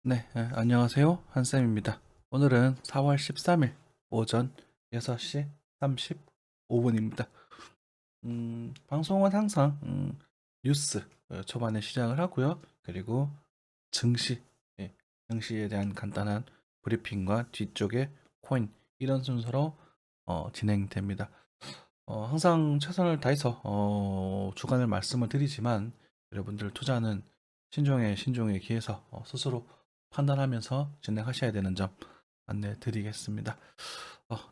네, 안녕하세요. 한쌤입니다. 오늘은 4월 13일 오전 6시 35분입니다. 방송은 항상 뉴스 초반에 시작을 하고요. 그리고 증시, 예, 증시에 대한 간단한 브리핑과 뒤쪽에 코인 이런 순서로 진행됩니다. 항상 최선을 다해서 주간을 말씀을 드리지만 여러분들 투자는 신중에 기해서 스스로 판단하면서 진행하셔야 되는 점 안내 드리겠습니다.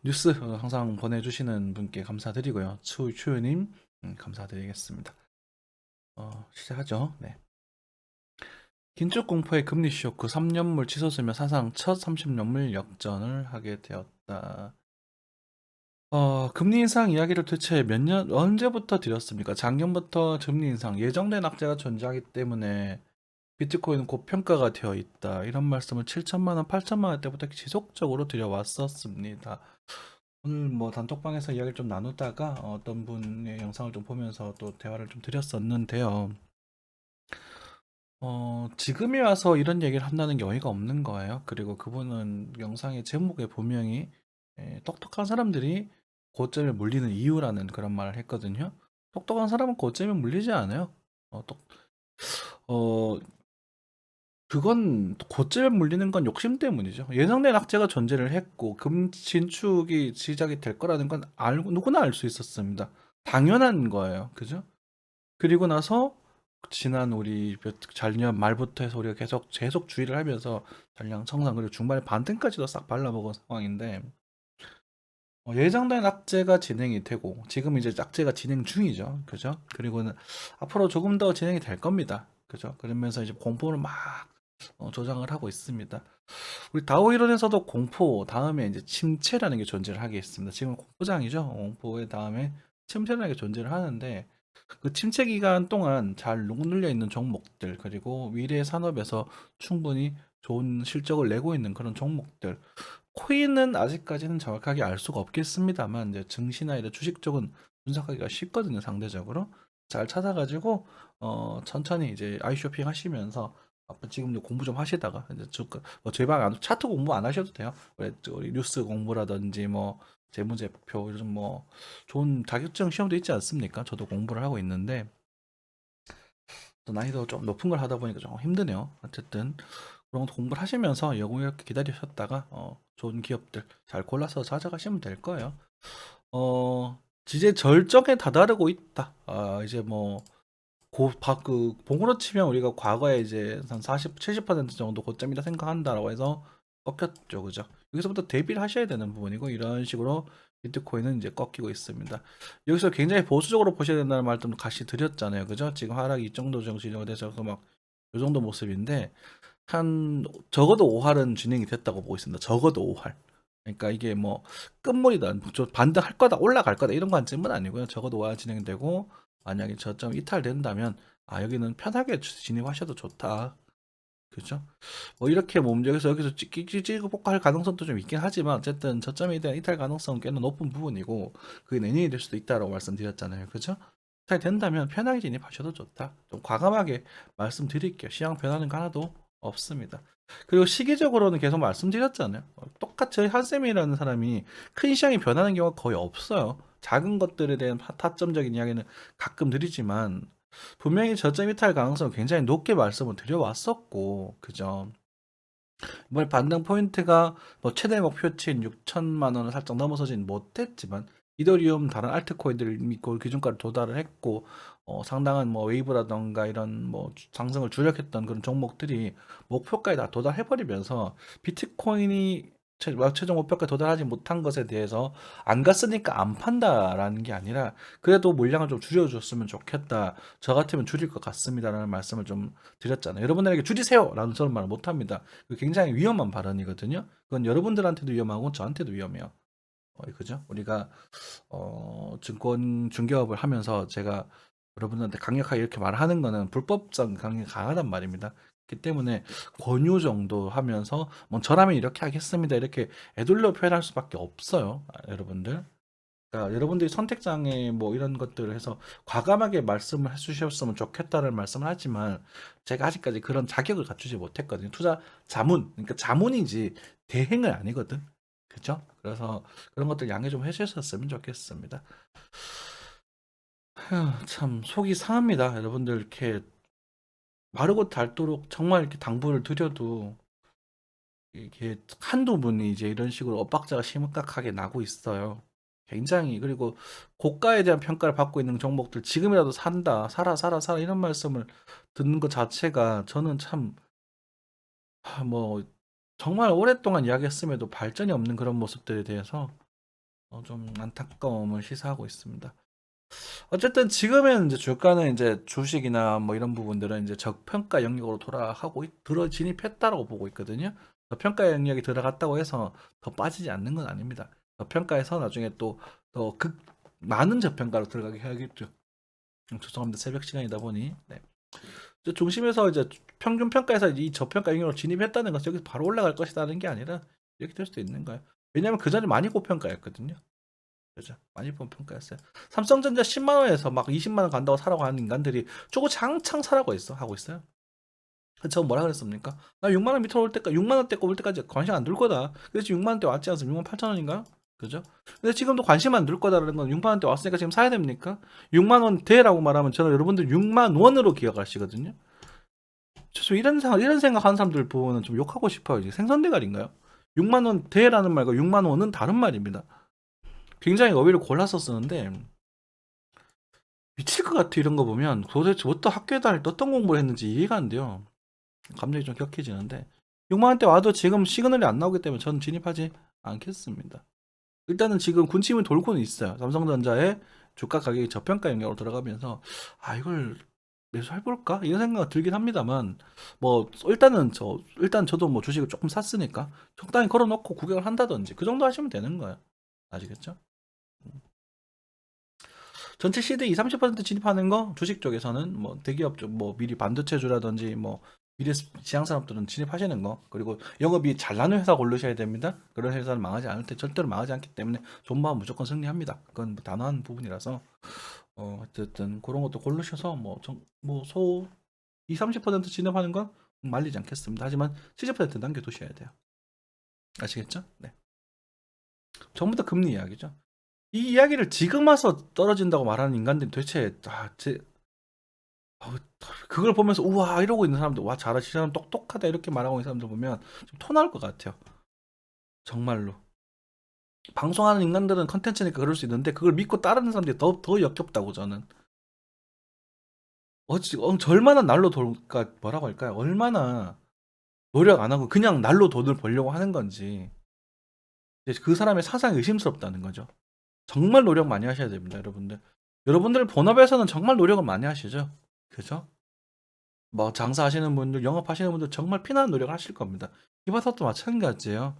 뉴스 항상 보내주시는 분께 감사드리고요. 추유님 감사드리겠습니다. 시작하죠. 네. 긴축 공포의 금리 쇼크 3년물 치솟으며 사상 첫 30년물 역전을 하게 되었다. 금리 인상 이야기를 대체 몇 년, 언제부터 드렸습니까? 작년부터 금리 인상, 예정된 악재가 존재하기 때문에 비트코인은 고평가가 되어 있다. 이런 말씀을 7천만 원, 8천만 원 때부터 지속적으로 드려왔었습니다. 오늘 뭐 단톡방에서 이야기를 좀 나누다가 어떤 분의 영상을 좀 보면서 또 대화를 좀 드렸었는데요. 지금에 와서 이런 얘기를 한다는 게 어이가 없는 거예요. 그리고 그분은 영상의 제목에 분명히 똑똑한 사람들이 고점에 물리는 이유라는 그런 말을 했거든요. 똑똑한 사람은 고점에 물리지 않아요. 어, 똑, 어, 그건 고점에 물리는 건 욕심 때문이죠. 예상된 악재가 존재를 했고 금 진축이 시작이 될 거라는 건 알고 누구나 알 수 있었습니다. 당연한 거예요. 그죠? 그리고 나서 지난 우리 작년 말부터 해서 우리가 계속 주의를 하면서 전량 청산 그리고 중반에 반등까지도 싹 발라먹은 상황인데 예정된 악재가 진행이 되고 지금 이제 악재가 진행 중이죠. 그죠? 그리고는 앞으로 조금 더 진행이 될 겁니다. 그죠? 그러면서 이제 공포를 막 조장을 하고 있습니다. 우리 다오 이론에서도 공포 다음에 이제 침체라는 게 존재를 하게 있습니다. 지금 공포장이죠. 공포의 다음에 침체라는 게 존재를 하는데 그 침체 기간 동안 잘 눌려 있는 종목들 그리고 미래 산업에서 충분히 좋은 실적을 내고 있는 그런 종목들 코인은 아직까지는 정확하게 알 수가 없겠습니다만 이제 증시나 이런 주식 쪽은 분석하기가 쉽거든요 상대적으로 잘 찾아가지고 천천히 이제 아이쇼핑 하시면서 지금 이제 공부 좀 하시다가 이제 뭐 저희 방 차트 공부 안 하셔도 돼요. 우리 뉴스 공부라든지 뭐 재무제표 요즘 뭐 좋은 자격증 시험도 있지 않습니까? 저도 공부를 하고 있는데 또 난이도 좀 높은 걸 하다 보니까 좀 힘드네요. 어쨌든 그런 것도 공부를 하시면서 여고 이렇게 기다리셨다가 좋은 기업들 잘 골라서 찾아가시면 될 거예요. 이제 절정에 다다르고 있다. 이제 뭐 봉으로 치면 우리가 과거에 이제 한 40, 70% 정도 고점이라 생각한다라고 해서 꺾였죠, 그죠? 여기서부터 대비를 하셔야 되는 부분이고 이런 식으로 비트코인은 이제 꺾이고 있습니다. 여기서 굉장히 보수적으로 보셔야 된다는 말도 같이 드렸잖아요, 그죠? 지금 하락이 이 정도 정도 돼서 막 이 정도 모습인데 한 적어도 5할은 진행이 됐다고 보고 있습니다. 적어도 5할. 그러니까 이게 뭐 끝물이다, 저 반등할 거다, 올라갈 거다 이런 관점은 아니고요. 적어도 5할 진행되고 만약에 저점 이탈된다면 여기는 편하게 진입하셔도 좋다. 그죠? 뭐 이렇게 몸적에서 여기서 찍고 복구할 가능성도 좀 있긴 하지만 어쨌든 저점에 대한 이탈 가능성은 꽤나 높은 부분이고 그게 내년이 될 수도 있다라고 말씀드렸잖아요. 그죠? 이탈된다면 편하게 진입하셔도 좋다. 좀 과감하게 말씀드릴게요. 시장 변하는 거 하나도 없습니다. 그리고 시기적으로는 계속 말씀드렸잖아요. 똑같이 한쌤이라는 사람이 큰 시장이 변하는 경우가 거의 없어요. 작은 것들에 대한 타점적인 이야기는 가끔 드리지만 분명히 저점 이탈 가능성을 굉장히 높게 말씀을 드려왔었고, 그죠? 이번에 반등 포인트가 뭐 최대 목표치인 6천만 원을 살짝 넘어서진 못했지만, 이더리움 다른 알트코인들을 믿고 기준가를 도달을 했고, 상당한 뭐 웨이브라던가 이런 뭐 상승을 주력했던 그런 종목들이 목표가에 다 도달해버리면서 비트코인이 최종 목표가에 도달하지 못한 것에 대해서 안 갔으니까 안 판다라는 게 아니라 그래도 물량을 좀 줄여줬으면 좋겠다. 저 같으면 줄일 것 같습니다라는 말씀을 좀 드렸잖아요. 여러분들에게 줄이세요라는 저는 말을 못합니다. 굉장히 위험한 발언이거든요. 그건 여러분들한테도 위험하고 저한테도 위험해요. 그죠? 우리가 증권 중개업을 하면서 제가 여러분한테 강력하게 이렇게 말하는 거는 불법성 강력히 강하단 말입니다. 그렇기 때문에 권유 정도 하면서 뭐 저라면 이렇게 하겠습니다. 이렇게 애둘러 표현할 수밖에 없어요. 여러분들. 그러니까 여러분들이 선택장애 뭐 이런 것들을 해서 과감하게 말씀을 해주셨으면 좋겠다는 말씀을 하지만 제가 아직까지 그런 자격을 갖추지 못했거든요. 투자 자문, 그러니까 자문이지 대행은 아니거든. 그죠? 그래서 그런 것들 양해 좀 해주셨으면 좋겠습니다. 휴, 참 속이 상합니다. 여러분들 이렇게 마르고 닳도록 정말 이렇게 당부를 드려도 이게 한두 분이 이제 이런 식으로 엇박자가 심각하게 나고 있어요. 굉장히 그리고 고가에 대한 평가를 받고 있는 종목들 지금이라도 산다, 사라, 사라, 사라 이런 말씀을 듣는 것 자체가 저는 참, 뭐, 정말 오랫동안 이야기했음에도 발전이 없는 그런 모습들에 대해서 좀 안타까움을 시사하고 있습니다. 어쨌든 지금은 이제 주가는 이제 주식이나 뭐 이런 부분들은 이제 저평가 영역으로 돌아가고 들어 진입했다라고 보고 있거든요. 저평가 영역이 들어갔다고 해서 더 빠지지 않는 건 아닙니다. 저평가에서 나중에 또 더 극 많은 저평가로 들어가게 해야겠죠. 죄송합니다. 새벽 시간이다 보니. 네. 중심에서 이제 평균 평가에서 이 저평가 영역으로 진입했다는 것은 여기서 바로 올라갈 것이라는 게 아니라 이렇게 될 수도 있는 거예요. 왜냐하면 그 전에 많이 고평가였거든요. 그죠? 많이 본 평가였어요. 삼성전자 10만 원에서 막 20만 원 간다고 사라고 하는 인간들이 저거 장창 사라고 하고 있어요. 저 뭐라 그랬습니까? 나 6만 원 밑으로 올 때까지 6만 원대 올 때까지 관심 안 둘 거다. 그래서 6만 원대 왔지 않습니까? 6만 8천 원인가? 그죠? 근데 지금도 관심 안 둘 거다라는 건 6만 원대 왔으니까 지금 사야 됩니까? 6만 원대라고 말하면 저는 여러분들 6만 원으로 기억하시거든요. 저 이런 생각하는 사람들 보면 좀 욕하고 싶어요. 이제 생선대가리인가요? 6만 원대라는 말과 6만 원은 다른 말입니다. 굉장히 어휘를 골라서 쓰는데 미칠 것 같아 이런 거 보면 도대체 어떤 학교에 다닐 때 어떤 공부를 했는지 이해가 안 돼요. 감정이 좀 격해지는데 6만 원대 와도 지금 시그널이 안 나오기 때문에 저는 진입하지 않겠습니다. 일단은 지금 군침이 돌고는 있어요. 삼성전자의 주가 가격이 저평가 영역으로 들어가면서 아 이걸 매수해볼까 이런 생각이 들긴 합니다만 뭐 일단 저도 뭐 주식을 조금 샀으니까 적당히 걸어놓고 구경을 한다든지 그 정도 하시면 되는 거예요. 아시겠죠? 전체 시드 2, 30% 진입하는 거 주식 쪽에서는 뭐 대기업 쪽 뭐 미리 반도체주라든지 뭐 미래 지향산업들은 진입하시는 거 그리고 영업이 잘 나는 회사 고르셔야 됩니다. 그런 회사는 망하지 않을 때 절대로 망하지 않기 때문에 존버하면 무조건 승리합니다. 그건 뭐 단호한 부분이라서 어쨌든 그런 것도 고르셔서 뭐소 2, 30% 진입하는 건 말리지 않겠습니다. 하지만 70% 남겨두셔야 돼요. 아시겠죠? 네. 전부 다 금리 이야기죠. 이 이야기를 지금 와서 떨어진다고 말하는 인간들이 도대체 그걸 보면서 우와 이러고 있는 사람들 와 잘하시는 똑똑하다 이렇게 말하고 있는 사람들 보면 좀 토 나올 것 같아요. 정말로 방송하는 인간들은 컨텐츠니까 그럴 수 있는데 그걸 믿고 따르는 사람들이 더 역겹다고 저는. 얼마나 날로 돌까 뭐라고 할까요? 얼마나 노력 안 하고 그냥 날로 돈을 벌려고 하는 건지 이제 그 사람의 사상이 의심스럽다는 거죠. 정말 노력 많이 하셔야 됩니다, 여러분들. 여러분들 본업에서는 정말 노력을 많이 하시죠, 그죠? 뭐 장사하시는 분들, 영업하시는 분들 정말 피나는 노력을 하실 겁니다. 이 바닥도 마찬가지예요.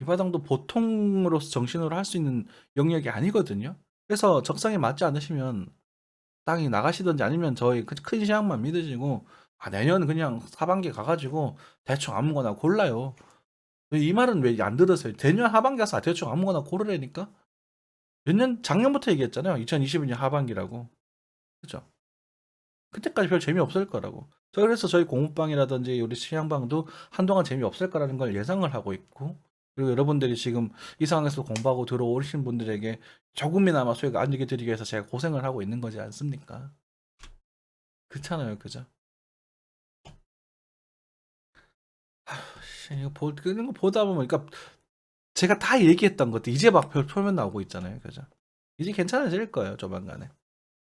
이 바닥도 보통으로서 정신으로 할 수 있는 영역이 아니거든요. 그래서 적성에 맞지 않으시면 땅이 나가시든지 아니면 저희 큰 시장만 믿으시고 내년 그냥 하반기 가가지고 대충 아무거나 골라요. 이 말은 왜 안 들으세요? 내년 하반기 가서 대충 아무거나 고르라니까? 작년부터 얘기했잖아요. 2022년 하반기라고. 그죠? 그때까지 별 재미없을 거라고. 그래서 저희 공부방이라든지 우리 시향방도 한동안 재미없을 거라는 걸 예상을 하고 있고, 그리고 여러분들이 지금 이 상황에서 공부하고 들어오신 분들에게 조금이나마 수익 안리게 드리기 위해서 제가 고생을 하고 있는 거지 않습니까? 그렇잖아요. 그죠? 이거 그런 거 보다 보면, 그러니까 제가 다 얘기했던 것도 이제 막 표면 나오고 있잖아요. 그죠? 이제 괜찮아질 거예요. 조만간에.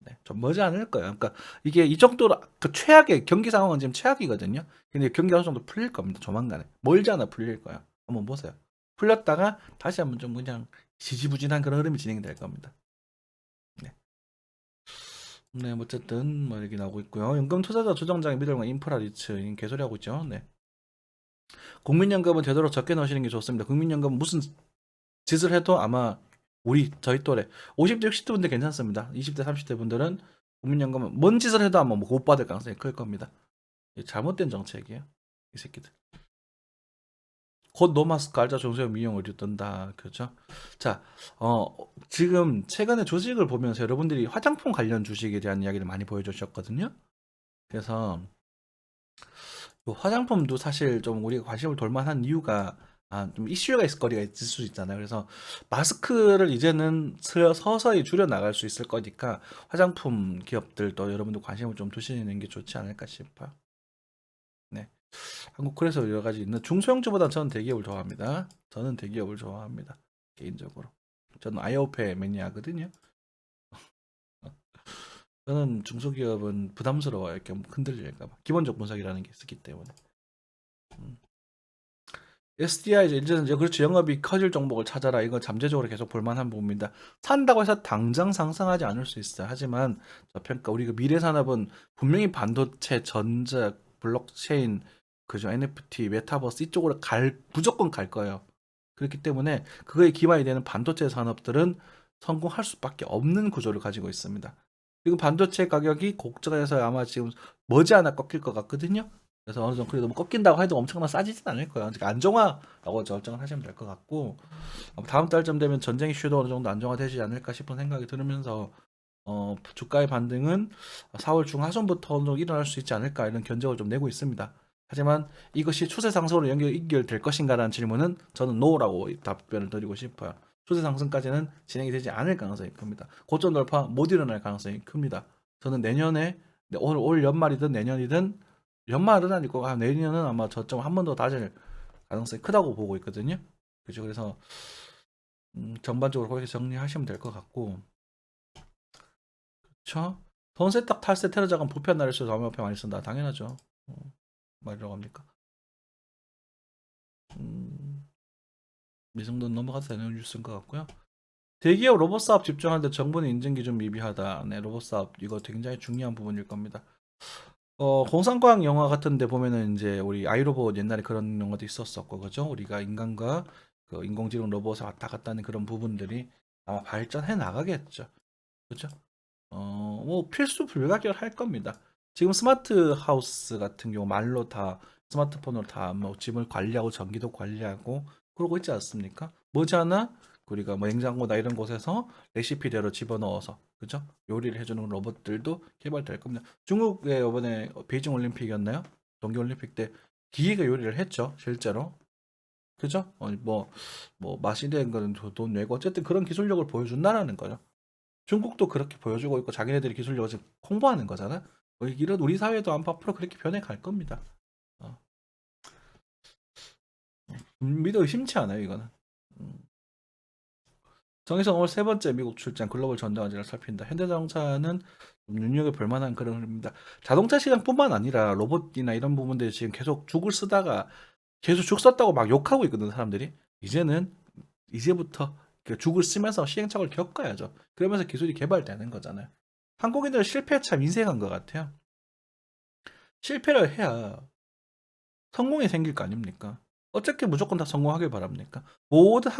네, 좀 머지 않을 거예요. 그러니까 이게 이 정도로 그 최악의 경기 상황은 지금 최악이거든요. 근데 경기가 어느 정도 풀릴 겁니다. 조만간에 멀지 않아 풀릴 거야. 한번 보세요. 풀렸다가 다시 한번 좀 그냥 지지부진한 그런 흐름이 진행이 될 겁니다. 네. 네, 어쨌든 뭐 이렇게 나오고 있고요. 연금 투자자 조정장의 미들과 인프라 리츠 개소리 하고 있죠. 네. 국민연금은 되도록 적게 넣으시는 게 좋습니다. 국민연금 무슨 짓을 해도 아마 저희 또래 50대 60대 분들 괜찮습니다. 20대 30대 분들은 국민연금은 뭔 짓을 해도 아마 못 받을 가능성이 클 겁니다. 잘못된 정책이에요. 이 새끼들. 곧 노마스크 알자 정세영 미용 의류 뜬다. 그죠? 자, 지금 최근에 주식을 보면서 여러분들이 화장품 관련 주식에 대한 이야기를 많이 보여주셨거든요. 그래서 요 화장품도 사실 좀 우리가 관심을 돌 만한 이유가 좀 이슈가 있을 거리가 있을 수 있잖아요. 그래서 마스크를 이제는 서서히 줄여 나갈 수 있을 거니까 화장품 기업들도 여러분들 관심을 좀 두시는 게 좋지 않을까 싶어요. 네. 한국 그래서 여러 가지 있는 중소형주보다 저는 대기업을 좋아합니다. 저는 대기업을 좋아합니다. 개인적으로. 저는 아이오페 매니아거든요. 저는 중소기업은 부담스러워요. 이렇게 흔들릴까 봐. 기본적 분석이라는 게 있기 때문에. 음. SDI 이제 그렇죠. 영업이 커질 종목을 찾아라. 이건 잠재적으로 계속 볼만한 부분입니다. 산다고 해서 당장 상승하지 않을 수 있어요. 하지만 저평가 우리가 미래 산업은 분명히 반도체, 전자, 블록체인, 그죠? NFT, 메타버스 이쪽으로 무조건 갈 거예요. 그렇기 때문에 그거에 기반이 되는 반도체 산업들은 성공할 수밖에 없는 구조를 가지고 있습니다. 지금 반도체 가격이 곡저가해서 아마 지금 머지않아 꺾일 것 같거든요. 그래서 어느 정도 그래도 뭐 꺾인다고 해도 엄청나 싸지진 않을 거예요. 그러니까 안정화라고 결정을 하시면 될 것 같고 다음 달쯤 되면 전쟁 이슈도 어느 정도 안정화되지 않을까 싶은 생각이 들으면서 주가의 반등은 4월 중하순부터 어느 정도 일어날 수 있지 않을까 이런 견적을 좀 내고 있습니다. 하지만 이것이 추세 상승으로 연결될 것인가라는 질문은 저는 NO라고 답변을 드리고 싶어요. 추세 상승까지는 진행이 되지 않을 가능성이 큽니다. 고점 돌파 못 일어날 가능성이 큽니다. 저는 내년에 올 연말이든 내년이든 연말은 아니고 내년은 아마 저점 한 번 더 다질 가능성이 크다고 보고 있거든요. 그죠? 그래서 전반적으로 그렇게 정리하시면 될 것 같고, 그렇죠? 돈 세탁 탈세 테러 자금 부패 날릴수 암호화폐 많이 쓴다. 당연하죠. 말이라고 합니까? 음, 이 정도는 넘어가도 되는 뉴스인 것 같고요. 대기업 로봇 사업 집중하는데 정부는 인증 기준 미비하다. 네, 로봇 사업 이거 굉장히 중요한 부분일 겁니다. 공상과학 영화 같은 데 보면은 이제 우리 아이로봇 옛날에 그런 영화도 있었었고, 그죠? 우리가 인간과 그 인공지능 로봇을 왔다 갔다 하는 그런 부분들이 아마 발전해 나가겠죠. 그죠? 뭐 필수 불가결할 겁니다. 지금 스마트 하우스 같은 경우 말로 다 스마트폰으로 다 뭐 집을 관리하고 전기도 관리하고 그러고 있지 않습니까? 머지않아 우리가 뭐 냉장고나 이런 곳에서 레시피대로 집어넣어서 그죠? 요리를 해주는 로봇들도 개발될 겁니다. 중국의 이번에 베이징 올림픽이었나요? 동계 올림픽 때 기계가 요리를 했죠, 실제로. 그죠? 뭐 맛이 된 거는 돈 내고 어쨌든 그런 기술력을 보여준다라는 거죠. 중국도 그렇게 보여주고 있고 자기네들이 기술력을 지금 홍보하는 거잖아. 이런 우리 사회도 아마 앞으로 그렇게 변해갈 겁니다. 어. 믿어 의심치 않아요, 이거는. 음. 정의성 오늘 세 번째 미국 출장 글로벌 전장 화제를 살핀다. 현대자동차는 눈여겨볼 만한 그런 흐름입니다. 자동차 시장뿐만 아니라 로봇이나 이런 부분들이 지금 계속 죽을 쓰다가 계속 죽 썼다고 막 욕하고 있거든, 사람들이. 이제부터 그 죽을 쓰면서 시행착오를 겪어야죠. 그러면서 기술이 개발되는 거잖아요. 한국인들은 실패에 참 인색한 것 같아요. 실패를 해야 성공이 생길 거 아닙니까? 어떻게 무조건 다 성공하길 바랍니까?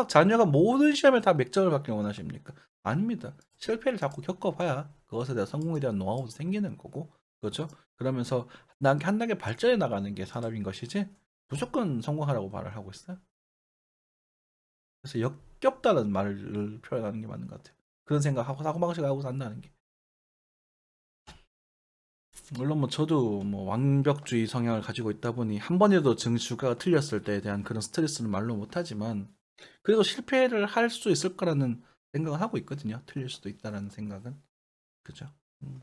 자녀가 모든 시험에 다 맥점을 받길 원하십니까? 아닙니다. 실패를 자꾸 겪어봐야 그것에 대한 성공에 대한 노하우도 생기는 거고, 그렇죠? 그러면서 한 단계 발전해 나가는 게 산업인 것이지, 무조건 성공하라고 말을 하고 있어요. 그래서 역겹다는 말을 표현하는 게 맞는 것 같아요. 그런 생각하고 사고방식 하고 산다는 게. 물론 뭐 저도 뭐 완벽주의 성향을 가지고 있다 보니 한 번이라도 주가가 틀렸을 때에 대한 그런 스트레스는 말로 못하지만 그래도 실패를 할 수 있을 거라는 생각을 하고 있거든요. 틀릴 수도 있다라는 생각은. 그죠? 음.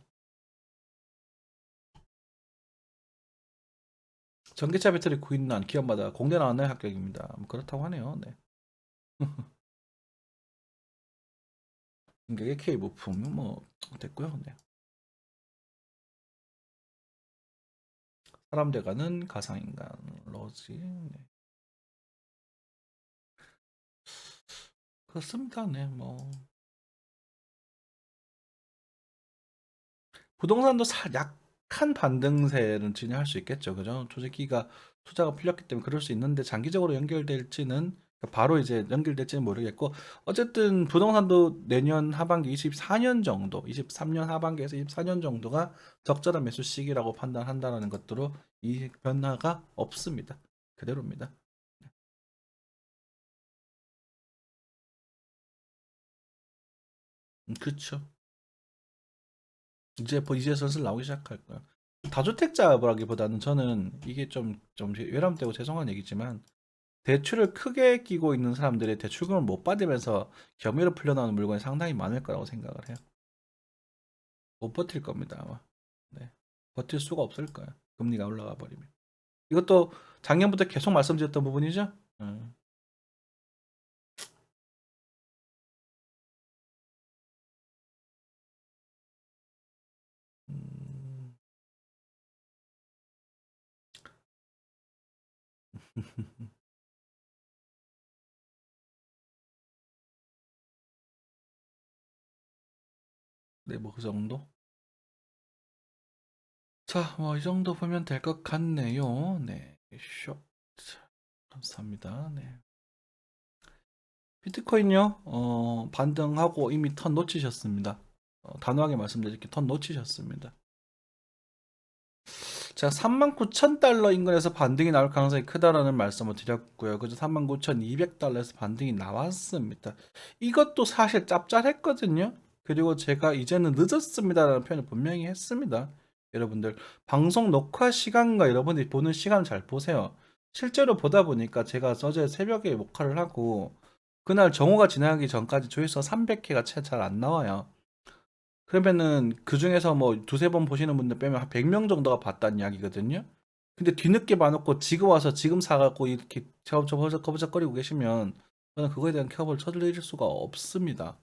전기차 배터리 구입난 기업마다 공대 나왔나요? 합격입니다. 뭐 그렇다고 하네요. 네. 이게 K 부품 뭐 됐고요. 네. 사람 돼가는 가상인간 로지. 네. 그렇습니다. 네. 뭐 부동산도 약한 반등세는 진행할 수 있겠죠. 그죠? 조직기가 투자가 풀렸기 때문에 그럴 수 있는데 장기적으로 연결될지는 바로 이제 연결될지는 모르겠고 어쨌든 부동산도 내년 하반기 24년 정도, 23년 하반기에서 24년 정도가 적절한 매수 시기라고 판단한다라는 것으로 이 변화가 없습니다. 그대로입니다. 그쵸. 이제 슬슬 나오기 시작할 거야. 다주택자라기보다는 저는 이게 좀 외람되고 죄송한 얘기지만 대출을 크게 끼고 있는 사람들이 대출금을 못 받으면서 겸위로 풀려나오는 물건이 상당히 많을 거라고 생각을 해요. 못 버틸 겁니다, 아마. 네. 버틸 수가 없을 거예요. 금리가 올라가 버리면. 이것도 작년부터 계속 말씀드렸던 부분이죠. 음. 네, 뭐 그 정도. 자, 뭐 이 정도 보면 될 것 같네요. 네, 쇼. 자, 감사합니다. 네. 비트코인요, 반등하고 이미 턴 놓치셨습니다. 단호하게 말씀드릴게요. 턴 놓치셨습니다. 제가 39,000달러 인근에서 반등이 나올 가능성이 크다라는 말씀을 드렸고요. 그죠? 39,200달러에서 반등이 나왔습니다. 이것도 사실 짭짤했거든요. 그리고 제가 이제는 늦었습니다라는 표현을 분명히 했습니다. 여러분들 방송 녹화 시간과 여러분들이 보는 시간을 잘 보세요. 실제로 보다 보니까 제가 어제 새벽에 녹화를 하고 그날 정오가 지나기 전까지 조회수가 300회가 채 잘 안 나와요. 그러면은 그 중에서 뭐 두세 번 보시는 분들 빼면 한 100명 정도가 봤다는 이야기거든요. 근데 뒤늦게 봐놓고 지금 와서 지금 사갖고 이렇게 저버적거리고 계시면 저는 그거에 대한 캡을 쳐드릴 수가 없습니다.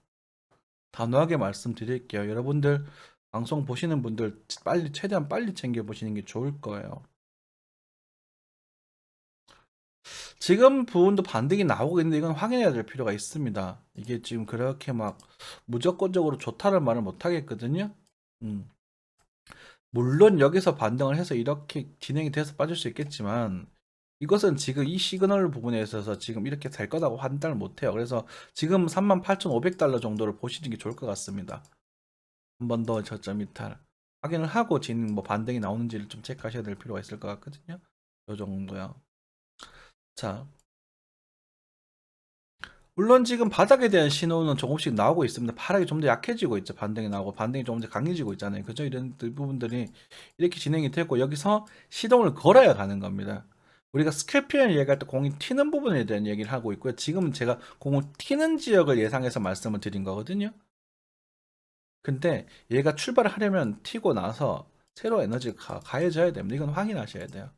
단호하게 말씀드릴게요. 여러분들 방송 보시는 분들 빨리 최대한 빨리 챙겨 보시는 게 좋을 거예요. 지금 부분도 반등이 나오고 있는데 이건 확인해야 될 필요가 있습니다. 이게 지금 그렇게 막 무조건적으로 좋다는 말을 못 하겠거든요. 음. 물론 여기서 반등을 해서 이렇게 진행이 돼서 빠질 수 있겠지만 이것은 지금 이 시그널 부분에 있어서 지금 이렇게 될 거라고 판단을 못 해요. 그래서 지금 38,500달러 정도를 보시는 게 좋을 것 같습니다. 한 번 더 저점 이탈 확인을 하고 진행 뭐 반등이 나오는지를 좀 체크하셔야 될 필요가 있을 것 같거든요. 요 정도요. 자, 물론 지금 바닥에 대한 신호는 조금씩 나오고 있습니다. 하락이 좀 더 약해지고 있죠. 반등이 나오고 반등이 조금 더 강해지고 있잖아요. 그죠? 이런 부분들이 이렇게 진행이 되고 여기서 시동을 걸어야 가는 겁니다. 우리가 스캘피언 얘기할 때 공이 튀는 부분에 대한 얘기를 하고 있고요. 지금은 제가 공을 튀는 지역을 예상해서 말씀을 드린 거거든요. 근데 얘가 출발을 하려면 튀고 나서 새로 에너지가 가해져야 됩니다. 이건 확인하셔야 돼요.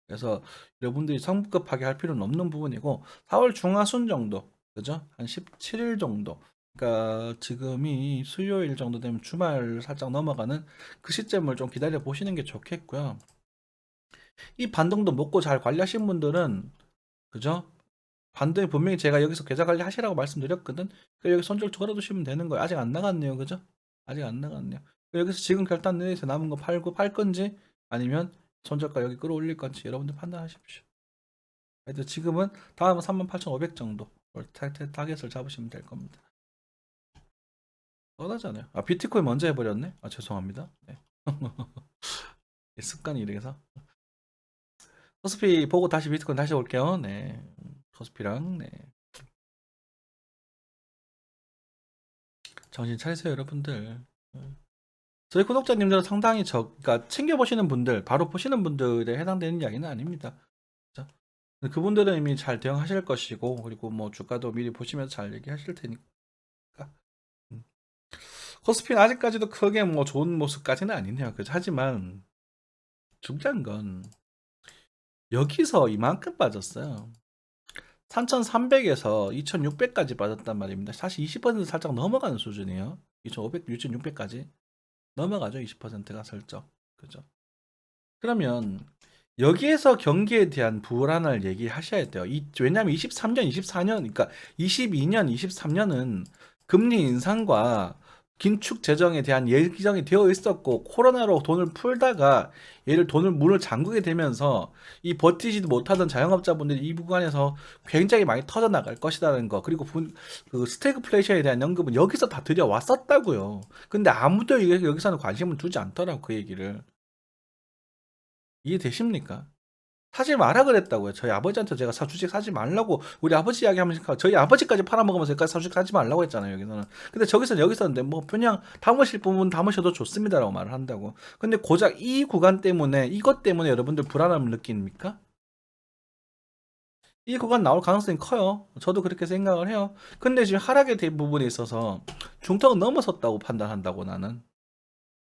그래서 여러분들이 성급하게 할 필요는 없는 부분이고 4월 중하순 정도 그죠? 한 17일 정도 그러니까 지금이 수요일 정도 되면 주말 살짝 넘어가는 그 시점을 좀 기다려 보시는 게 좋겠고요. 이 반등도 먹고 잘 관리하신 분들은 그죠? 반등이 분명히 제가 여기서 계좌 관리 하시라고 말씀드렸거든. 그러니까 여기 손절 걸어두시면 되는 거예요. 아직 안 나갔네요, 그죠? 아직 안 나갔네요. 여기서 지금 결단 내에서 남은 거 팔고 팔 건지 아니면 손절가 여기 끌어올릴 건지 여러분들 판단하십시오. 하여튼 지금은 다음은 38,500 정도 타겟을 잡으시면 될 겁니다. 뻔하잖아요. 아, 비트코인 먼저 해버렸네. 아, 죄송합니다. 네. 습관이 이래서. 코스피 보고 다시 비트코인 다시 올게요. 네. 코스피랑 네. 정신 차리세요, 여러분들. 저희 구독자님들은 상당히 그러니까 챙겨보시는 분들, 바로 보시는 분들에 해당되는 이야기는 아닙니다. 그죠? 그분들은 이미 잘 대응하실 것이고, 그리고 뭐 주가도 미리 보시면서 잘 얘기하실 테니까. 음. 코스피는 아직까지도 크게 뭐 좋은 모습까지는 아니네요. 그죠? 하지만 중요한 건 여기서 이만큼 빠졌어요. 3,300에서 2,600까지 빠졌단 말입니다. 사실 20% 살짝 넘어가는 수준이에요. 2,500, 2,600까지 넘어가죠. 20%가 슬쩍. 그죠? 그러면 여기에서 경기에 대한 불안을 얘기하셔야 돼요. 왜냐하면 23년, 24년, 그러니까 22년, 23년은 금리 인상과 긴축 재정에 대한 예정이 되어 있었고 코로나로 돈을 풀다가 얘를 문을 잠그게 되면서 이 버티지도 못하던 자영업자분들이 이 구간에서 굉장히 많이 터져 나갈 것이라는 거 그리고 그 스태그플레이션에 대한 언급은 여기서 다 들여왔었다고요. 근데 아무도 여기서는 관심을 두지 않더라고 그 얘기를. 이해되십니까? 사지 마라 그랬다고요. 저희 아버지한테 제가 주식 사지 말라고 우리 아버지 이야기하면서 저희 아버지까지 팔아먹으면서 여기까지 주식 사지 말라고 했잖아요. 여기서는. 근데 저기서는 여기서는 뭐 그냥 담으실 부분 담으셔도 좋습니다라고 말을 한다고. 근데 고작 이 구간 때문에 이것 때문에 여러분들 불안함을 느낍니까? 이 구간 나올 가능성이 커요. 저도 그렇게 생각을 해요. 근데 지금 하락의 부분에 있어서 중턱은 넘어섰다고 판단한다고 나는.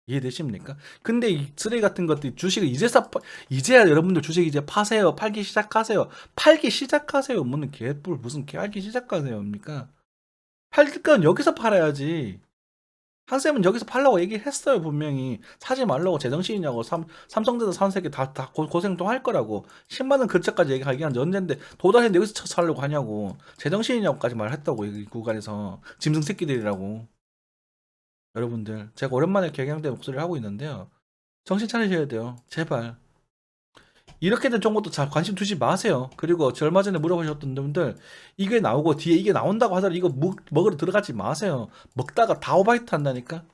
이해되십니까? 근데 이 쓰레기 같은 것들이 주식을 이제야 여러분들 주식 이제 파세요. 팔기 시작하세요. 팔기 시작하세요. 무슨 개뿔 무슨 팔기 시작하세요입니까? 팔 건 여기서 팔아야지. 한쌤은 여기서 팔라고 얘기를 했어요. 분명히 사지 말라고 제정신이냐고. 삼성전자 산세계 다 고생 또 할 거라고. 10만 원 근처까지 얘기하기 한 전제인데 도달했는데 여기서 쳐서 살려고 하냐고. 제정신이냐고까지 말했다고 이 구간에서 짐승 새끼들이라고. 여러분들 제가 오랜만에 격양된 목소리를 하고 있는데요. 정신 차리셔야 돼요. 제발. 이렇게 된 정보도 잘 관심 두지 마세요. 그리고 저 얼마 전에 물어보셨던 분들 이게 나오고 뒤에 이게 나온다고 하더라도 이거 먹으러 들어가지 마세요. 먹다가 다 오바이트 한다니까.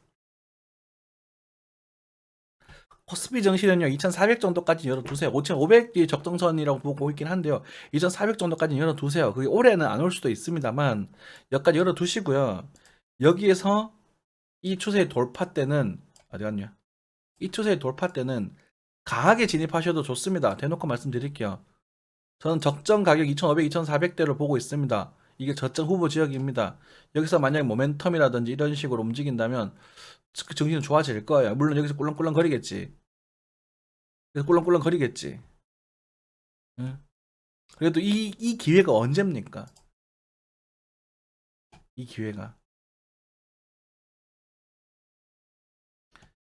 코스피 정시는요 2,400 정도까지 열어두세요. 5,500이 적정선이라고 보고 있긴 한데요. 2,400 정도까지 열어두세요. 그게 올해는 안 올 수도 있습니다만 여기까지 열어두시고요. 여기에서 이 추세의 돌파 때는 어디 갔냐? 이 추세의 돌파 때는 강하게 진입하셔도 좋습니다. 대놓고 말씀드릴게요. 저는 적정 가격 2,500, 2,400대를 보고 있습니다. 이게 저점 후보 지역입니다. 여기서 만약에 모멘텀이라든지 이런 식으로 움직인다면 그 정신은 좋아질 거예요. 물론 여기서 꿀렁꿀렁 거리겠지. 그래서 꿀렁꿀렁 거리겠지. 응? 그래도 이 기회가 언제입니까? 이 기회가.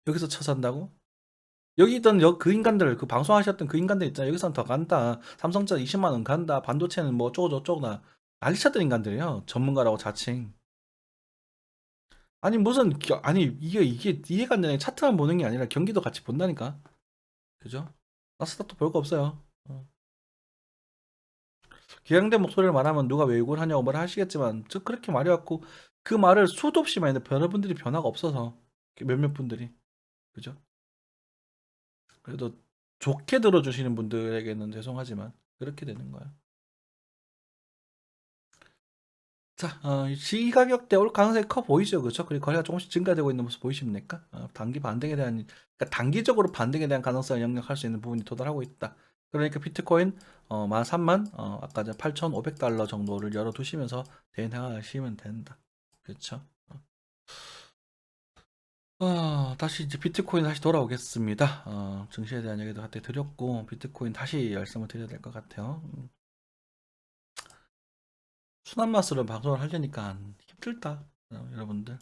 여기서 쳐산다고? 여기 있던 그 인간들, 그 방송하셨던 그 인간들 있잖아. 여기서는 더 간다. 삼성전자 20만 원 간다. 반도체는 뭐 어쩌고저쩌고나. 난리 쳤던 인간들이에요. 전문가라고 자칭. 아니 무슨 아니 이게 이해가 안 되네. 차트만 보는 게 아니라 경기도 같이 본다니까. 그죠? 나스닥도 별거 없어요. 기량된 목소리를 말하면 누가 왜 욕을 하냐고 말을 하시겠지만 저 그렇게 말해갖고 그 말을 수도 없이 많이 했는데 여러분들이 변화가 없어서 몇몇 분들이 그죠? 그래도 좋게 들어주시는 분들에게는 죄송하지만 그렇게 되는 거야. 자, 시가격대 올 가능성이 커 보이죠, 그렇죠? 그리고 거래가 조금씩 증가되고 있는 모습 보이십니까? 단기 반등에 대한, 그러니까 단기적으로 반등에 대한 가능성을 영역할 수 있는 부분이 도달하고 있다. 그러니까 비트코인 13만 아까 8,500달러 정도를 열어두시면서 대응하시면 된다. 그렇죠? 다시 이제 비트코인 다시 돌아오겠습니다. 증시에 대한 얘기도 그때 드렸고 비트코인 다시 말씀을 드려야 될 것 같아요. 순한 맛으로 방송을 하려니까 힘들다, 여러분들.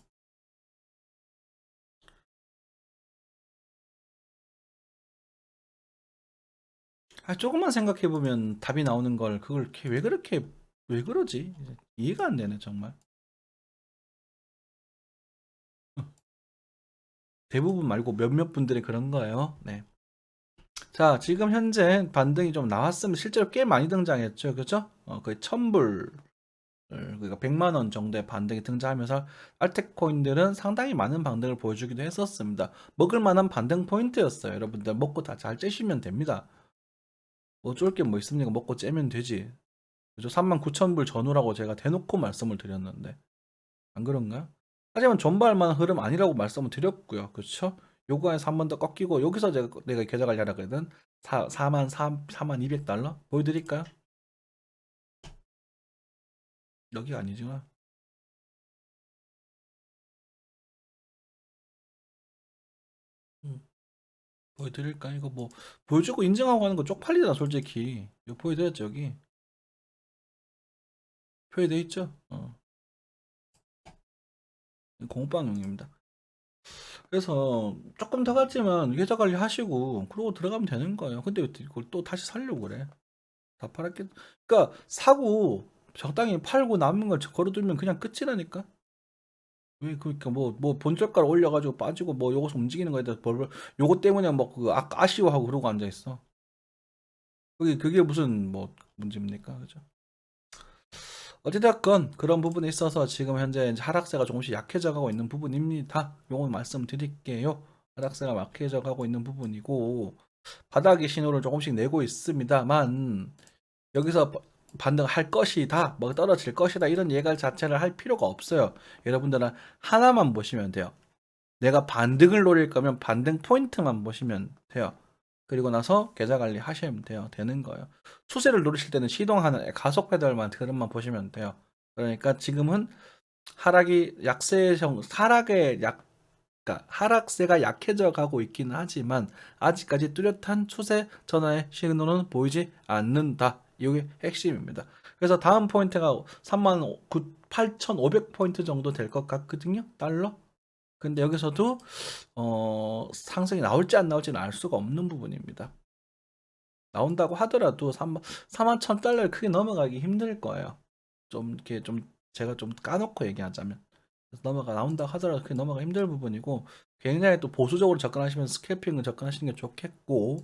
조금만 생각해보면 답이 나오는 걸 그걸 이렇게 왜 그러지? 이해가 안 되네 정말. 대부분 말고 몇몇 분들이 그런 거예요. 네. 자, 지금 현재 반등이 좀 나왔으면 실제로 꽤 많이 등장했죠, 그죠? 거의 1,000불, 그러니까 100만 원 정도의 반등이 등장하면서 알테코인들은 상당히 많은 반등을 보여주기도 했었습니다. 먹을 만한 반등 포인트였어요. 여러분들 먹고 다 잘 째시면 됩니다. 뭐 쫄 게 뭐 있습니까? 먹고 째면 되지. 그죠? 39,000불 전후라고 제가 대놓고 말씀을 드렸는데 안 그런가요? 하지만 존버할 만한 흐름 아니라고 말씀을 드렸고요. 그렇죠? 요거에서 한 번 더 꺾이고 여기서 내가 계좌 관리하라 그랬던 4만 200달러 보여드릴까요? 여기가 아니지만 음, 보여드릴까? 이거 뭐 보여주고 인증하고 하는 거 쪽팔리잖아 솔직히. 이거 보여드렸죠 여기 표시돼 있죠? 공방용입니다. 그래서 조금 더 갔지만 계좌 관리 하시고 그러고 들어가면 되는 거예요. 근데 왜 이걸 또 다시 살려고 그래? 다 팔았겠. 그러니까 사고 적당히 팔고 남은 걸 걸어두면 그냥 끝이라니까. 왜 그러니까 뭐 본저가를 올려가지고 빠지고 뭐 요것서 움직이는 거에 대해서 요거 때문에 뭐 그 아쉬워하고 그러고 앉아 있어. 그게 무슨 뭐 문제입니까, 그죠? 어찌됐건 그런 부분에 있어서 지금 현재 이제 하락세가 조금씩 약해져 가고 있는 부분입니다. 요건 말씀드릴게요. 하락세가 약해져 가고 있는 부분이고 바닥의 신호를 조금씩 내고 있습니다만 여기서 반등할 것이다, 뭐 떨어질 것이다 이런 예가 자체를 할 필요가 없어요. 여러분들은 하나만 보시면 돼요. 내가 반등을 노릴 거면 반등 포인트만 보시면 돼요. 그리고 나서 계좌 관리 하시면 돼요. 되는 거예요. 추세를 노리실 때는 시동하는 가속 페달만 그것만 보시면 돼요. 그러니까 지금은 하락이 약세형 하락의 약 그러니까 하락세가 약해져 가고 있기는 하지만 아직까지 뚜렷한 추세 전환의 신호는 보이지 않는다. 이게 핵심입니다. 그래서 다음 포인트가 38,500포인트 정도 될 것 같거든요. 달러. 근데 여기서도 상승이 나올지 안 나올지는 알 수가 없는 부분입니다. 나온다고 하더라도 41,000달러를 크게 넘어가기 힘들 거예요. 좀 이렇게 좀 제가 좀 까놓고 얘기하자면 나온다고 하더라도 크게 넘어가 힘들 부분이고 굉장히 또 보수적으로 접근하시면 스캘핑을 접근하시는 게 좋겠고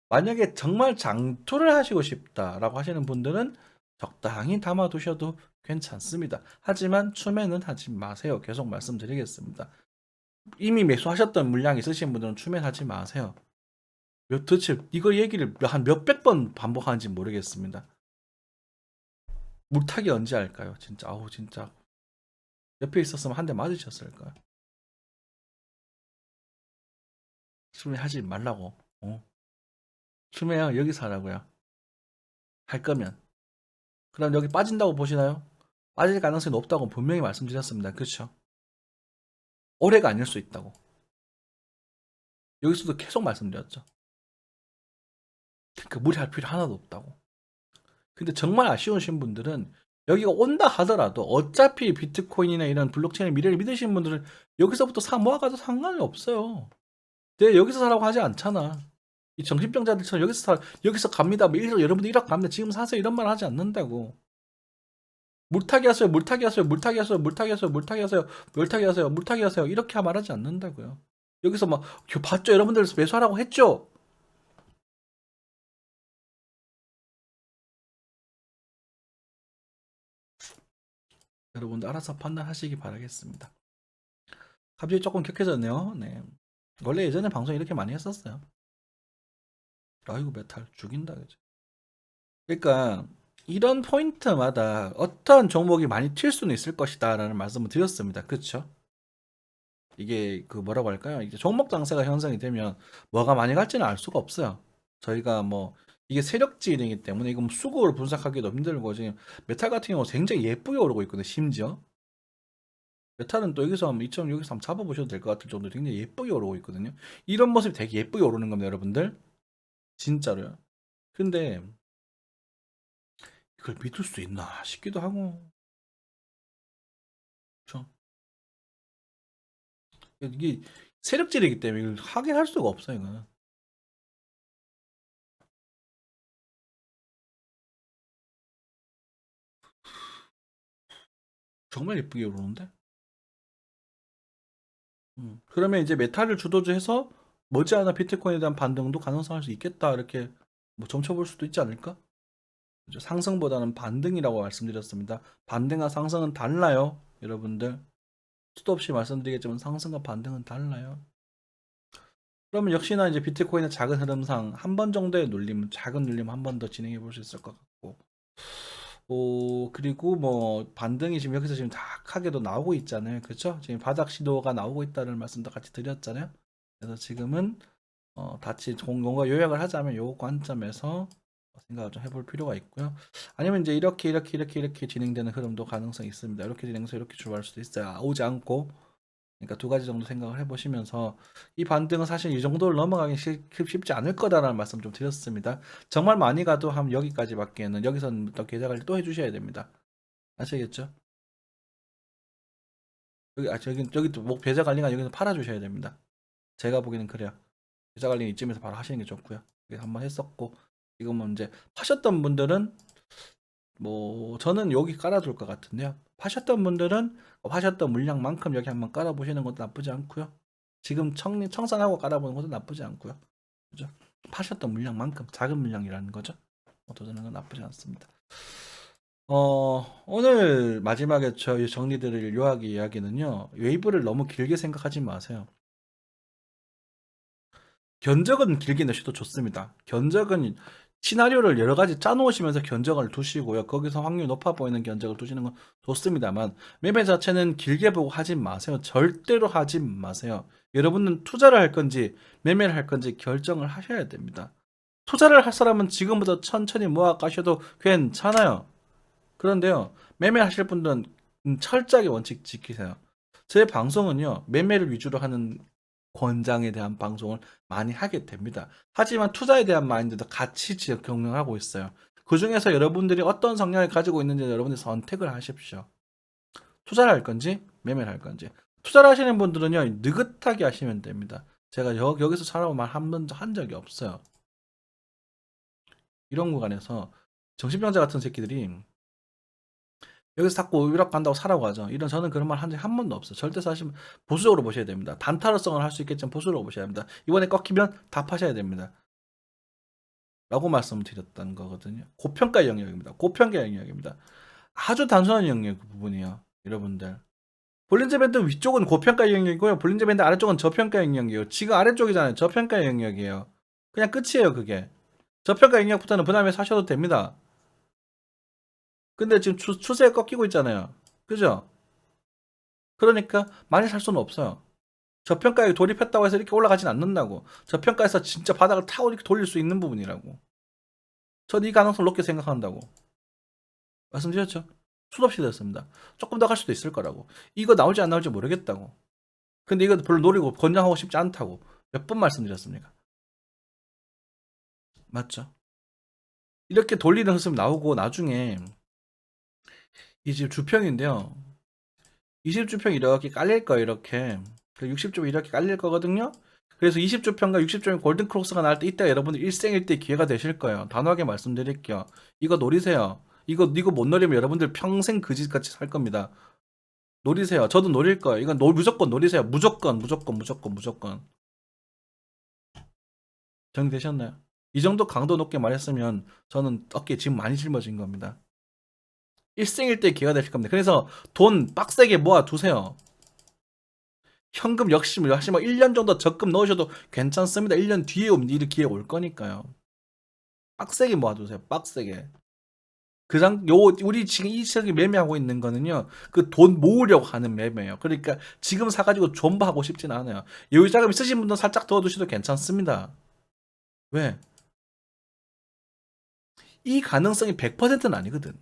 만약에 정말 장투를 하시고 싶다라고 하시는 분들은 적당히 담아두셔도 괜찮습니다. 하지만 추매는 하지 마세요. 계속 말씀드리겠습니다. 이미 매수하셨던 물량 있으신 분들은 추매하지 마세요. 도대체 이거 얘기를 한 몇백 번 반복하는지 모르겠습니다. 물타기 언제 할까요? 진짜 아우 진짜 옆에 있었으면 한 대 맞으셨을까요? 추매하지 말라고. 추매요 여기서 하라고요. 할 거면. 그럼 여기 빠진다고 보시나요? 빠질 가능성이 높다고 분명히 말씀드렸습니다. 그렇죠? 올해가 아닐 수 있다고. 여기서도 계속 말씀드렸죠. 그러니까 무리할 필요 하나도 없다고. 근데 정말 아쉬우신 분들은 여기가 온다 하더라도 어차피 비트코인이나 이런 블록체인의 미래를 믿으시는 분들은 여기서부터 사 모아가도 상관이 없어요. 내가 여기서 사라고 하지 않잖아. 이 정신병자들처럼 여기서 갑니다. 뭐 여러분들 1억 갑니다. 지금 사세요. 이런 말 하지 않는다고. 물타기 하세요. 물타기 하세요. 물타기 하세요. 물타기 하세요. 물타기 하세요. 물타기 하세요. 물타기 하세요. 이렇게 말하지 않는다고요. 여기서 막 봤죠? 여러분들 매수하라고 했죠? 여러분들 알아서 판단하시기 바라겠습니다. 갑자기 조금 격해졌네요. 네. 원래 예전에 방송 이렇게 많이 했었어요. 아이고 메탈 죽인다 그죠. 그러니까 이런 포인트마다 어떤 종목이 많이 튈 수는 있을 것이다라는 말씀을 드렸습니다. 그렇죠? 이게 그 뭐라고 할까요? 이제 종목 장세가 형성이 되면 뭐가 많이 갈지는 알 수가 없어요. 저희가 뭐 이게 세력지이기 때문에 이거 뭐 수급을 분석하기도 힘들고 지금 메탈 같은 경우 굉장히 예쁘게 오르고 있거든요. 심지어 메탈은 또 여기서 한번 2점 여기서 한번 잡아보셔도 될 것 같을 정도로 굉장히 예쁘게 오르고 있거든요. 이런 모습이 되게 예쁘게 오르는 겁니다, 여러분들. 진짜로요. 근데 이걸 믿을 수 있나 싶기도 하고. 그렇죠? 이게 세력질이기 때문에 이걸 확인할 수가 없어요, 이거는. 정말 예쁘게 오르는데? 그러면 이제 메탈을 주도주 해서 머지않아 비트코인에 대한 반등도 가능성할 수 있겠다. 이렇게 뭐 점쳐볼 수도 있지 않을까? 그죠? 상승보다는 반등이라고 말씀드렸습니다. 반등과 상승은 달라요. 여러분들. 수도 없이 말씀드리겠지만 상승과 반등은 달라요. 그러면 역시나 이제 비트코인의 작은 흐름상 한 번 정도의 눌림, 작은 눌림 한 번 더 진행해 볼 수 있을 것 같고. 그리고 뭐 반등이 지금 여기서 지금 다하게도 나오고 있잖아요. 그렇죠? 지금 바닥 시도가 나오고 있다는 말씀도 같이 드렸잖아요. 그래서 지금은 같이 뭔가 요약을 하자면 요 관점에서 생각을 좀 해볼 필요가 있고요. 아니면 이제 이렇게 진행되는 흐름도 가능성이 있습니다. 이렇게 진행해서 이렇게 출발할 수도 있어요. 오지 않고. 그러니까 두 가지 정도 생각을 해보시면서 이 반등은 사실 이 정도를 넘어가기 쉽지 않을 거다라는 말씀 좀 드렸습니다. 정말 많이 가도 한 여기까지밖에는 여기서는 또 계좌 관리 또 해주셔야 됩니다. 아시겠죠? 여기 또목 계좌 관리가 여기서 팔아주셔야 됩니다. 제가 보기에는 그래요. 계좌 관리 이쯤에서 바로 하시는 게 좋고요. 그래서 한번 했었고 지금은 이제 파셨던 분들은 뭐 저는 여기 깔아둘 것 같은데요. 파셨던 분들은 파셨던 물량만큼 여기 한번 깔아보시는 것도 나쁘지 않고요. 지금 청산하고 깔아보는 것도 나쁘지 않고요. 그죠? 파셨던 물량만큼 작은 물량이라는 거죠. 도전하는 건 나쁘지 않습니다. 오늘 마지막에 저희 정리드릴 요약의 이야기는요. 웨이브를 너무 길게 생각하지 마세요. 견적은 길게 내셔도 좋습니다. 견적은 시나리오를 여러 가지 짜놓으시면서 견적을 두시고요. 거기서 확률이 높아 보이는 견적을 두시는 건 좋습니다만 매매 자체는 길게 보고 하지 마세요. 절대로 하지 마세요. 여러분은 투자를 할 건지 매매를 할 건지 결정을 하셔야 됩니다. 투자를 할 사람은 지금부터 천천히 모아 가셔도 괜찮아요. 그런데요, 매매하실 분들은 철저하게 원칙 지키세요. 제 방송은요, 매매를 위주로 하는 권장에 대한 방송을 많이 하게 됩니다. 하지만 투자에 대한 마인드도 같이 경영하고 있어요. 그 중에서 여러분들이 어떤 성향을 가지고 있는지 여러분들이 선택을 하십시오. 투자를 할 건지, 매매를 할 건지. 투자를 하시는 분들은요, 느긋하게 하시면 됩니다. 제가 여기서 살아보 말 한 번도 한 적이 없어요. 이런 구간에서 정신병자 같은 새끼들이 여기서 자꾸 유럽 간다고 사라고 하죠. 이런 저는 그런 말 한 적이 한 번도 없어요. 절대 사시면 보수적으로 보셔야 됩니다. 단타로성을 할 수 있겠지만 보수적으로 보셔야 합니다. 이번에 꺾이면 다 파셔야 됩니다. 라고 말씀드렸던 거거든요. 고평가 영역입니다. 고평가 영역입니다. 아주 단순한 영역 부분이에요. 여러분들. 볼린저 밴드 위쪽은 고평가 영역이고요. 볼린저 밴드 아래쪽은 저평가 영역이에요. 지금 아래쪽이잖아요. 저평가 영역이에요. 그냥 끝이에요, 그게. 저평가 영역부터는 부담해 사셔도 됩니다. 근데 지금 추세가 꺾이고 있잖아요. 그죠? 그러니까 많이 살 수는 없어요. 저평가에 돌입했다고 해서 이렇게 올라가진 않는다고. 저평가에서 진짜 바닥을 타고 이렇게 돌릴 수 있는 부분이라고. 전 이 가능성을 높게 생각한다고. 말씀드렸죠? 수없이 들었습니다. 조금 더 갈 수도 있을 거라고. 이거 나올지 안 나올지 모르겠다고. 근데 이거 별로 노리고 권장하고 싶지 않다고. 몇 번 말씀드렸습니까? 맞죠? 이렇게 돌리는 흐름 나오고 나중에 이 집 주평인데요. 20주평 이렇게 깔릴 거예요, 이렇게. 60주 이렇게 깔릴 거거든요. 그래서 20주평과 60주평 골든 크로스가 나올 때 이때 여러분들 일생일대 기회가 되실 거예요. 단호하게 말씀드릴게요. 이거 노리세요. 이거 못 노리면 여러분들 평생 그지같이 살 겁니다. 노리세요. 저도 노릴 거예요. 이건 무조건 노리세요. 무조건. 정리되셨나요? 이 정도 강도 높게 말했으면 저는 어깨에 지금 많이 짊어진 겁니다. 일생일대 기회가 되실 겁니다. 그래서 돈 빡세게 모아 두세요. 현금 역시 뭐 1년 정도 적금 넣으셔도 괜찮습니다. 1년 뒤에 일 기회 올 거니까요. 빡세게 모아두세요. 빡세게. 우리 지금 이 시장이 매매하고 있는 거는요, 그 돈 모으려고 하는 매매예요. 그러니까 지금 사가지고 존버하고 싶진 않아요. 여유 자금 있으신 분들은 살짝 더 두셔도 괜찮습니다. 왜? 이 가능성이 100%는 아니거든.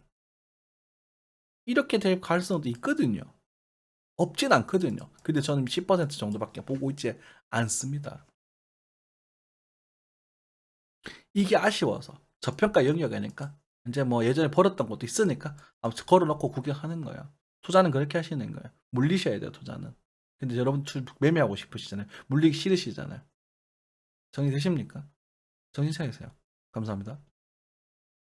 이렇게 될 가능성도 있거든요. 없진 않거든요. 근데 저는 10% 정도밖에 보고 있지 않습니다. 이게 아쉬워서 저평가 영역이니까 이제 뭐 예전에 벌었던 것도 있으니까 아무튼 걸어놓고 구경하는 거예요. 투자는 그렇게 하시는 거예요. 물리셔야 돼요, 투자는. 근데 여러분 매매하고 싶으시잖아요. 물리기 싫으시잖아요. 정리되십니까? 정신 차리세요. 감사합니다.